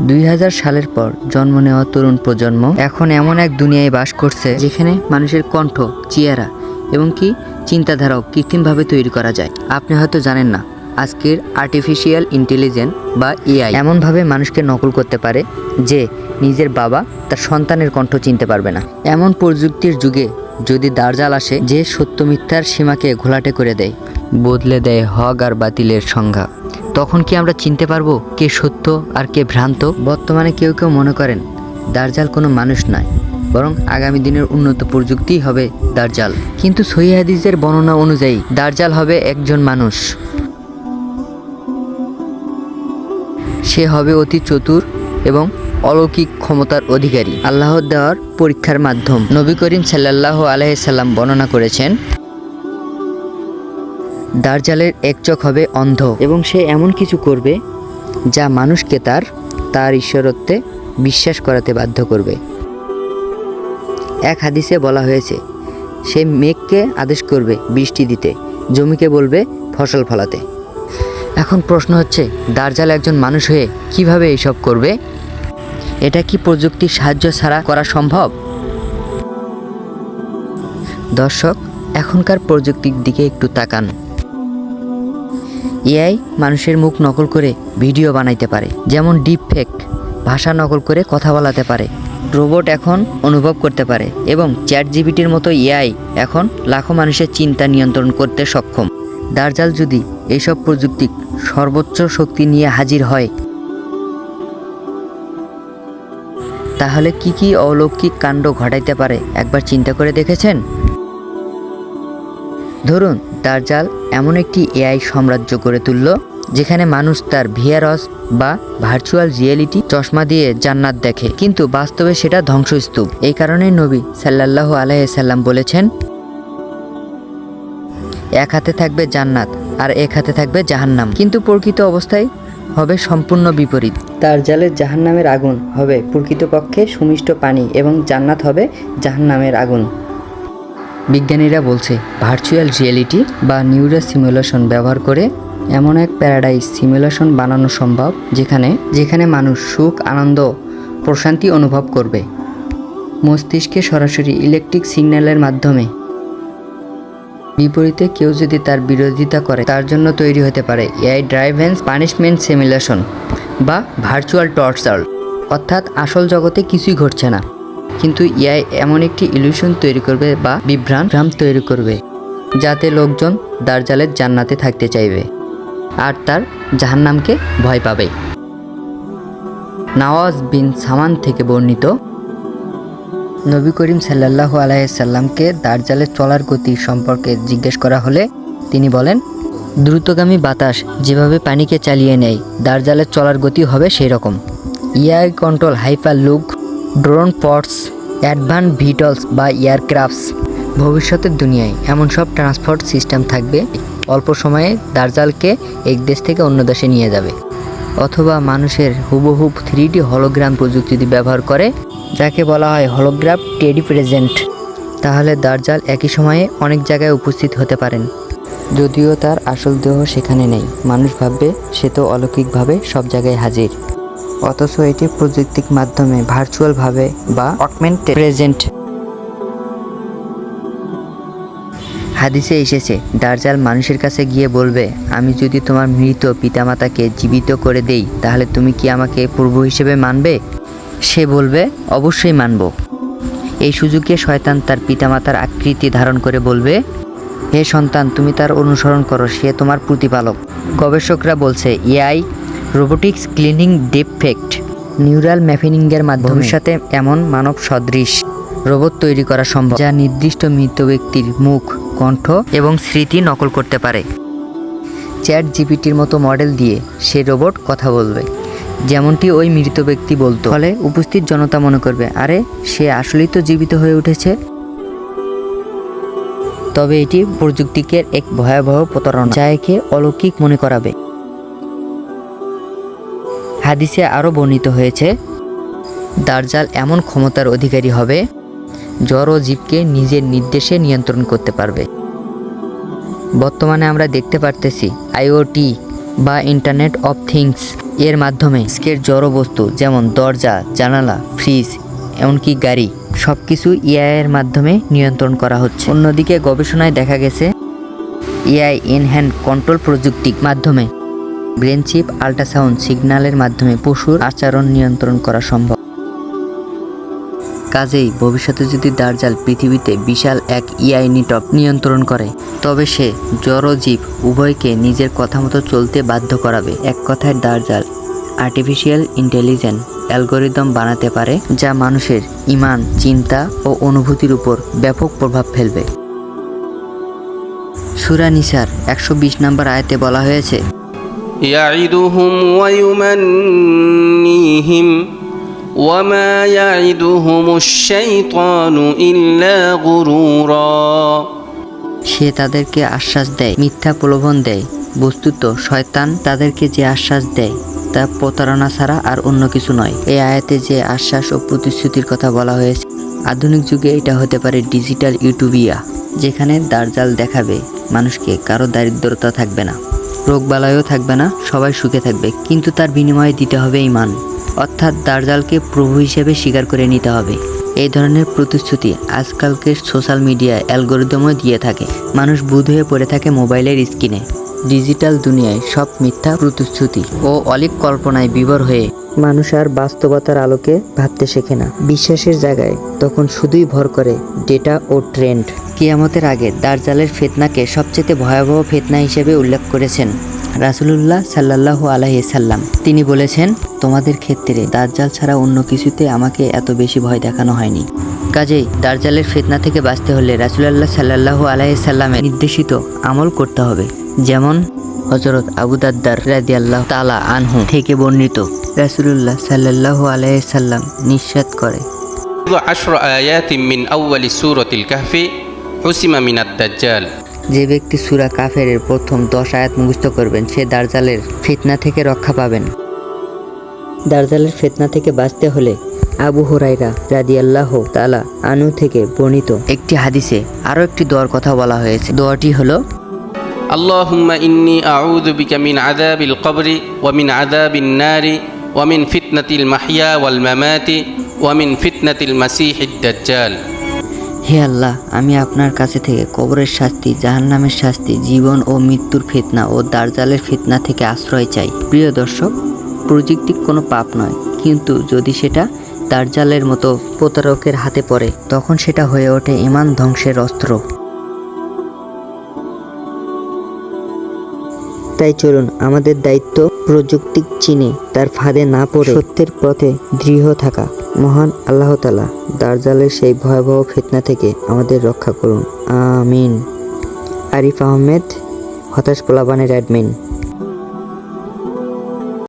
2000 সালের পর জন্ম নেওয়া তরুণ প্রজন্ম এখন এমন এক দুনিয়ায় বাস করছে যেখানে মানুষের কণ্ঠ, চেহারা এবং কি চিন্তাধারাও কৃত্রিমভাবে তৈরি করা যায়। আপনি হয়তো জানেন না, আজকের আর্টিফিশিয়াল ইন্টেলিজেন্স বা এআই এমনভাবে মানুষকে নকল করতে পারে যে নিজের বাবা তার সন্তানের কণ্ঠ চিনতে পারবে না। এমন প্রযুক্তির যুগে যদি দার্জাল আসে যে সত্য মিথ্যার সীমাকে ঘোলাটে করে দেয়, বদলে দেয় হক আর বাতিলের সংজ্ঞা, তখন কি আমরা চিনতে পারবো কে সত্য আর কে ভ্রান্ত? বর্তমানে কেউ কেউ মনে করেন দার্জাল কোনো মানুষ নয়, বরং আগামী দিনের উন্নত প্রযুক্তিই হবে দার্জাল। কিন্তু সহিহ হাদিসের বর্ণনা অনুযায়ী দার্জাল হবে একজন মানুষ। সে হবে অতি চতুর এবং অলৌকিক ক্ষমতার অধিকারী। আল্লাহর দেওয়ার পরীক্ষার মাধ্যম। নবী করিম সাল্লাল্লাহু আলাইহি সাল্লাম বর্ণনা করেছেন, দার্জালের এক চোখ হবে অন্ধ এবং সে এমন কিছু করবে যা মানুষকে তার ঈশ্বরত্বে বিশ্বাস করাতে বাধ্য করবে। এক হাদিসে বলা হয়েছে, সে মেঘকে আদেশ করবে বৃষ্টি দিতে, জমিকে বলবে ফসল ফলাতে। এখন প্রশ্ন হচ্ছে, দার্জাল একজন মানুষ হয়ে কিভাবে এইসব করবে? এটা কি প্রযুক্তির সাহায্য ছাড়া করা সম্ভব? দর্শক, এখনকার প্রযুক্তির দিকে একটু তাকান। এআই মানুষের মুখ নকল করে ভিডিও বানাইতে পারে, যেমন ডিপ ফেক, ভাষা নকল করে কথা বলাতে পারে। রোবট এখন অনুভব করতে পারে এবং চ্যাট জিপিটির মতো এআই এখন লাখো মানুষের চিন্তা নিয়ন্ত্রণ করতে সক্ষম। দার্জাল যদি এইসব প্রযুক্তি সর্বোচ্চ শক্তি নিয়ে হাজির হয়, তাহলে কি কি অলৌকিক কাণ্ড ঘটাইতে পারে একবার চিন্তা করে দেখেছেন? ধরুন, দার্জাল এমন একটি এআই সাম্রাজ্য গড়ে তুলল যেখানে মানুষ তার ভিআরএস বা ভার্চুয়াল রিয়েলিটি চশমা দিয়ে জান্নাত দেখে, কিন্তু বাস্তবে সেটা ধ্বংসস্তূপ। এই কারণেই নবী সাল্লাল্লাহু আলাইহি সাল্লাম বলেছেন, এক হাতে থাকবে জান্নাত আর এক হাতে থাকবে জাহান্নাম, কিন্তু প্রকৃত অবস্থায় হবে সম্পূর্ণ বিপরীত। দার্জালের জাহান্নামের আগুন হবে প্রকৃতপক্ষে সুমিষ্ট পানি এবং জান্নাত হবে জাহান্নামের আগুন। বিজ্ঞানীরা বলছে, ভার্চুয়াল রিয়েলিটি বা নিউরো সিমুলেশন ব্যবহার করে এমন এক প্যারাডাইস সিমুলেশন বানানো সম্ভব যেখানে মানুষ সুখ, আনন্দ, প্রশান্তি অনুভব করবে মস্তিষ্কে সরাসরি ইলেকট্রিক সিগন্যালের মাধ্যমে। বিপরীতে কেউ যদি তার বিরোধিতা করে, তার জন্য তৈরি হতে পারে এআই ড্রাইভেন পানিশমেন্ট সিমুলেশন বা ভার্চুয়াল টর্চার। অর্থাৎ আসল জগতে কিছুই ঘটছে না, কিন্তু এআই এমন একটি ইলিউশন তৈরি করবে বা ভ্রাম তৈরি করবে যাতে লোকজন দার্জালের জান্নাতে থাকতে চাইবে আর তার জাহান্নামকে ভয় পাবে। নওয়াজ বিন সামান থেকে বর্ণিত, নবী করিম সাল্লাল্লাহু আলাইহি সাল্লামকে দার্জালের চলার গতি সম্পর্কে জিজ্ঞেস করা হলে তিনি বলেন, দ্রুতগামী বাতাস যেভাবে পানিকে চালিয়ে নেয়, দার্জালের চলার গতি হবে সেই রকম। AI control hyperloop, drone ports, advance VTOLs বা এয়ারক্রাফটস। ভবিষ্যতের দুনিয়ায় এমন সব ট্রান্সপোর্ট সিস্টেম থাকবে অল্প সময়ে দার্জালকে এক দেশ থেকে অন্য দেশে নিয়ে যাবে। অথবা মানুষের হুবহু 3D হলোগ্রাম প্রযুক্তি ব্যবহার করে, যাকে বলা হয় হলোগ্রাফ টেডি প্রেজেন্ট। তাহলে দার্জাল একই সময়ে অনেক জায়গায় উপস্থিত হতে পারেন, যদিও তার আসল দেহ সেখানে নেই। মানুষ ভাববে সে তো অলৌকিকভাবে সব জায়গায় হাজির, অথচ এটি প্রযুক্তির মাধ্যমে ভার্চুয়ালভাবে বা অগমেন্টেড প্রেজেন্ট। হাদিসে এসেছে, দার্জাল মানুষের কাছে গিয়ে বলবে, আমি যদি তোমার মৃত পিতামাতাকে জীবিত করে দেই, তাহলে তুমি কি আমাকে প্রভু হিসেবে মানবে? সে বলবে, অবশ্যই মানব। এই সুযোগে শয়তান তার পিতামাতার আকৃতি ধারণ করে বলবে, হে সন্তান, তুমি তার অনুসরণ করো, সে তোমার প্রতিপালক। গবেষকরা বলছে, AI robotics cleaning defect neural ম্যাপিংয়ের মাধ্যমে ভবিষ্যতে এমন মানব সদৃশ রোবট তৈরি করা সম্ভব যা নির্দিষ্ট মৃত ব্যক্তির মুখ, কণ্ঠ এবং স্মৃতি নকল করতে পারে। চ্যাট জিপিটির মতো মডেল দিয়ে সে রোবট কথা বলবে যেমনটি ওই মৃত ব্যক্তি বলতো। ফলে উপস্থিত জনতা মনে করবে, আরে সে আসলেই তো জীবিত হয়ে উঠেছে। তবে এটি প্রযুক্তিকে এক ভয়াবহ প্রতারণা, যা একে অলৌকিক মনে করাবে। হাদিসে আরও বর্ণিত হয়েছে, দার্জাল এমন ক্ষমতার অধিকারী হবে জড় ও জীবকে নিজের নির্দেশে নিয়ন্ত্রণ করতে পারবে। বর্তমানে আমরা দেখতে পারতেছি আইওটি বা ইন্টারনেট অফ থিংস এর মাধ্যমে আজকের জড় বস্তু যেমন দরজা, জানালা, ফ্রিজ, এমনকি গাড়ি সব কিছু এআই এর মাধ্যমে নিয়ন্ত্রণ করা হচ্ছে। অন্যদিকে গবেষণায় দেখা গেছে এআই ইন হ্যান্ড কন্ট্রোল প্রযুক্তির মাধ্যমে ব্রেন চিপ আল্ট্রাসাউন্ড সিগন্যালের মাধ্যমে পশুর আচরণ নিয়ন্ত্রণ করা সম্ভব। কাজেই ভবিষ্যতে যদি দাজ্জাল পৃথিবীতে বিশাল এক এআই নেটওয়ার্ক নিয়ন্ত্রণ করে, তবে সে জড় জীব উভয়কে নিজের কথা মতো চলতে বাধ্য করাবে। এক কথায় দাজ্জাল আর্টিফিশিয়াল ইন্টেলিজেন্স অ্যালগোরিদম বানাতে পারে, যা মানুষের ঈমান, চিন্তা ও অনুভূতির উপর ব্যাপক প্রভাব ফেলবে। সূরা নিসার 120 নম্বর আয়াতে বলা হয়েছে, ইয়াইদুহুম ওয়া ইউমান্নিহিম ওয়া মা ইয়াইদুহুমুশ শাইতানু ইল্লা গুরুরা। সে তাদেরকে আশ্বাস দেয়, মিথ্যা প্রলোভন দেয়। বস্তুত শয়তান তাদেরকে যে আশ্বাস দেয় তা প্রতারণা ছাড়া আর অন্য কিছু নয়। এই আয়াতে যে আশ্বাস ও প্রতিশ্রুতির কথা বলা হয়েছে, আধুনিক যুগে এটা হতে পারে ডিজিটাল ইউটোপিয়া, যেখানে দাজ্জাল দেখাবে মানুষকে কারো দারিদ্রতা থাকবে না, রোগবালাইও থাকবে না, সবাই সুখে থাকবে, কিন্তু তার বিনিময়ে দিতে হবে ঈমান, অর্থাৎ দাজ্জালকে প্রভু হিসেবে স্বীকার করে নিতে হবে। এই ধরনের প্রতিশ্রুতি আজকালকের সোশ্যাল মিডিয়া অ্যালগোরিদমও দিয়ে থাকে। মানুষ বুঁদ হয়ে পড়ে থাকে মোবাইলের স্ক্রিনে। ডিজিটাল দুনিয়ায় সব মিথ্যা প্রতিশ্রুতি ও অলীক কল্পনায় বিভোর হয়ে মানুষ আর বাস্তবতার আলোকে ভাবতে শেখে না। বিশ্বাসের জায়গায় তখন শুধুই ভর করে ডেটা ও ট্রেন্ড। কিয়ামতের আগে দাজ্জালের ফিতনাকে সবচেয়ে ভয়াবহ ফিতনা হিসেবে উল্লেখ করেছেন রাসূলুল্লাহ সাল্লাল্লাহু আলাইহি সাল্লাম। তিনি বলেছেন, তোমাদের ক্ষেত্রে দাজ্জাল ছাড়া অন্য কিছুতে আমাকে এত বেশি ভয় দেখানো হয়নি। কাজেই দাজ্জালের ফিতনা থেকে বাঁচতে হলে রাসূলুল্লাহ সাল্লাল্লাহু আলাইহি সাল্লামের নির্দেশিত আমল করতে হবে। যেমন হযরত আবু দারদার রাদিয়াল্লাহু তাআলা আনহু থেকে বর্ণিত, রাসূলুল্লাহ সাল্লাল্লাহু আলাইহি সাল্লাম নিষেধ করে, 10 আয়াতিন মিন আউয়ালি সূরাতিল কাহফি হুসিমা মিনাদ দাজ্জাল। যে ব্যক্তি সূরা কাফেরের প্রথম 10 আয়াত মুখস্থ করবেন, সে দাজ্জালের ফিতনা থেকে রক্ষা পাবেন। দাজ্জালের ফিতনা থেকে বাঁচতে হলে আবু হুরায়রা রাদিয়াল্লাহু তাআলা আনহু থেকে বর্ণিত একটি হাদিসে আরও একটি দোয়ার কথা বলা হয়েছে। দোয়াটি হলো, আল্লাহুম্মা ইন্নী আউযু বিকা মিন আযাবিল কবরি ওয়া মিন আযাবিন নারি ওয়া মিন ফিতনাতিল মাহইয়া ওয়াল মামাতি ওয়া মিন ফিতনাতিল মাসিহিদ দাজ্জাল। হে আল্লাহ, আমি আপনার কাছে থেকে কবরের শাস্তি, জাহান্নামের শাস্তি, জীবন ও মৃত্যুর ফিতনা ও দাজ্জালের ফিতনা থেকে আশ্রয় চাই। প্রিয় দর্শক, প্রযুক্তি কোনো পাপ নয়, কিন্তু যদি সেটা দাজ্জালের মতো প্রতারকের হাতে পড়ে, তখন সেটা হয়ে ওঠে ঈমান ধ্বংসের অস্ত্র। তাই চলুন, আমাদের দায়িত্ব প্রযুক্তি চিনে তার ফাঁদে না পড়ে সত্যের পথে দৃঢ় থাকা। মহান আল্লাহ তাআলা দাজ্জালের সেই ভয়াবহ ফিতনা থেকে আমাদের রক্ষা করুন, আমিন। আরিফ আহমেদ, হতাশ পোলাপানের অ্যাডমিন।